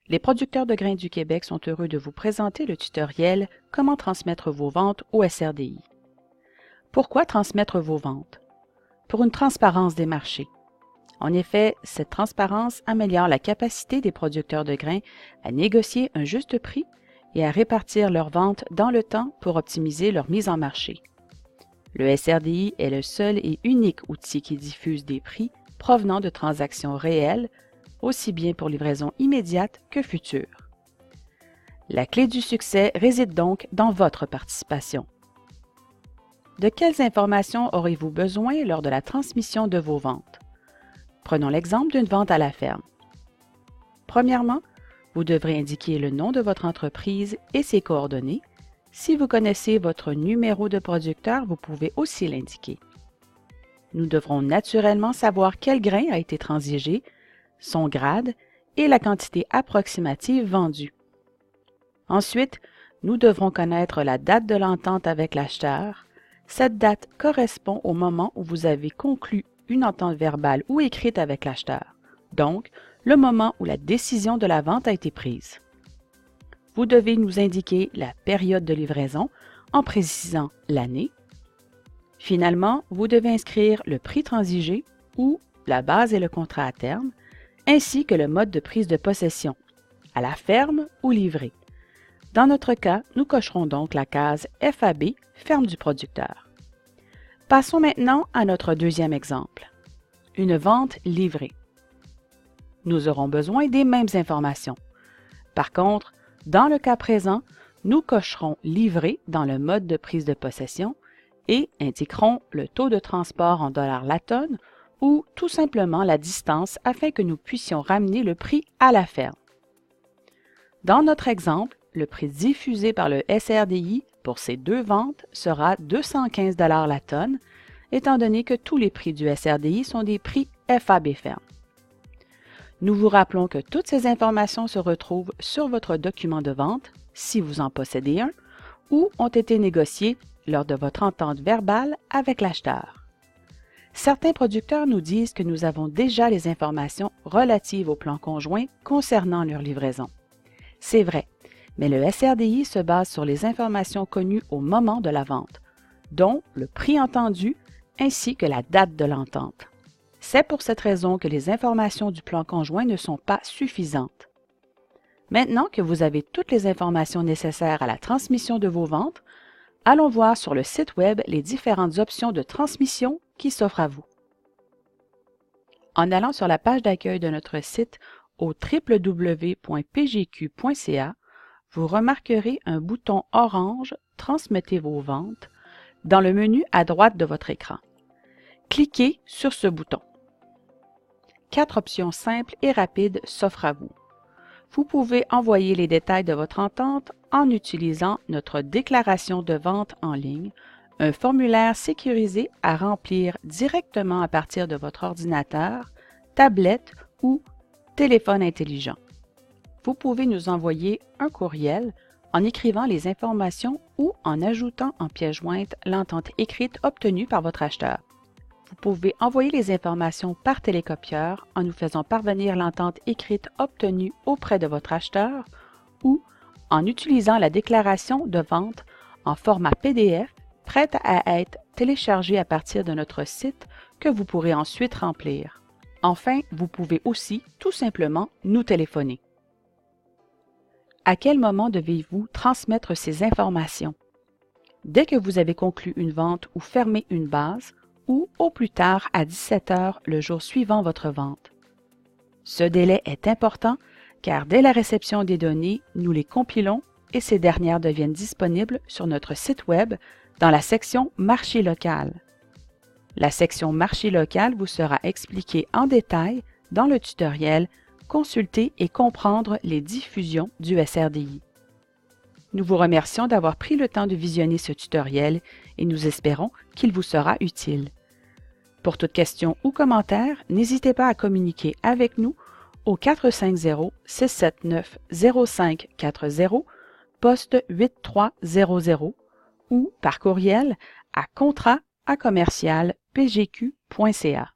Les producteurs de grains du Québec sont heureux de vous présenter le tutoriel « Comment transmettre vos ventes au SRDI ». Pourquoi transmettre vos ventes? Pour une transparence des marchés. En effet, cette transparence améliore la capacité des producteurs de grains à négocier un juste prix et à répartir leurs ventes dans le temps pour optimiser leur mise en marché. Le SRDI est le seul et unique outil qui diffuse des prix provenant de transactions réelles, aussi bien pour livraison immédiate que future. La clé du succès réside donc dans votre participation. De quelles informations aurez-vous besoin lors de la transmission de vos ventes? Prenons l'exemple d'une vente à la ferme. Premièrement, vous devrez indiquer le nom de votre entreprise et ses coordonnées. Si vous connaissez votre numéro de producteur, vous pouvez aussi l'indiquer. Nous devrons naturellement savoir quel grain a été transigé, son grade et la quantité approximative vendue. Ensuite, nous devrons connaître la date de l'entente avec l'acheteur. Cette date correspond au moment où vous avez conclu une entente verbale ou écrite avec l'acheteur, donc le moment où la décision de la vente a été prise. Vous devez nous indiquer la période de livraison en précisant l'année. Finalement, vous devez inscrire le prix transigé ou la base et le contrat à terme, ainsi que le mode de prise de possession, à la ferme ou livré. Dans notre cas, nous cocherons donc la case FAB, ferme du producteur. Passons maintenant à notre deuxième exemple, une vente livrée. Nous aurons besoin des mêmes informations. Par contre, dans le cas présent, nous cocherons livré dans le mode de prise de possession et indiquerons le taux de transport en dollars la tonne ou tout simplement la distance afin que nous puissions ramener le prix à la ferme. Dans notre exemple, le prix diffusé par le SRDI pour ces deux ventes sera 215 $ la tonne, étant donné que tous les prix du SRDI sont des prix FAB ferme. Nous vous rappelons que toutes ces informations se retrouvent sur votre document de vente, si vous en possédez un, ou ont été négociées lors de votre entente verbale avec l'acheteur. Certains producteurs nous disent que nous avons déjà les informations relatives au plan conjoint concernant leur livraison. C'est vrai, mais le SRDI se base sur les informations connues au moment de la vente, dont le prix entendu ainsi que la date de l'entente. C'est pour cette raison que les informations du plan conjoint ne sont pas suffisantes. Maintenant que vous avez toutes les informations nécessaires à la transmission de vos ventes, allons voir sur le site Web les différentes options de transmission qui s'offrent à vous. En allant sur la page d'accueil de notre site au www.pgq.ca, vous remarquerez un bouton orange « Transmettez vos ventes » dans le menu à droite de votre écran. Cliquez sur ce bouton. 4 options simples et rapides s'offrent à vous. Vous pouvez envoyer les détails de votre entente en utilisant notre déclaration de vente en ligne, un formulaire sécurisé à remplir directement à partir de votre ordinateur, tablette ou téléphone intelligent. Vous pouvez nous envoyer un courriel en écrivant les informations ou en ajoutant en pièce jointe l'entente écrite obtenue par votre acheteur. Vous pouvez envoyer les informations par télécopieur en nous faisant parvenir l'entente écrite obtenue auprès de votre acheteur ou en utilisant la déclaration de vente en format PDF prête à être téléchargée à partir de notre site que vous pourrez ensuite remplir. Enfin, vous pouvez aussi tout simplement nous téléphoner. À quel moment devez-vous transmettre ces informations? Dès que vous avez conclu une vente ou fermé une base, ou au plus tard à 17 h le jour suivant votre vente. Ce délai est important car dès la réception des données, nous les compilons et ces dernières deviennent disponibles sur notre site Web dans la section « Marché local ». La section « Marché local » vous sera expliquée en détail dans le tutoriel « Consulter et comprendre les diffusions du SRDI ». Nous vous remercions d'avoir pris le temps de visionner ce tutoriel et nous espérons qu'il vous sera utile. Pour toute question ou commentaire, n'hésitez pas à communiquer avec nous au 450-679-0540, poste 8300 ou par courriel à contrat@pgq.ca.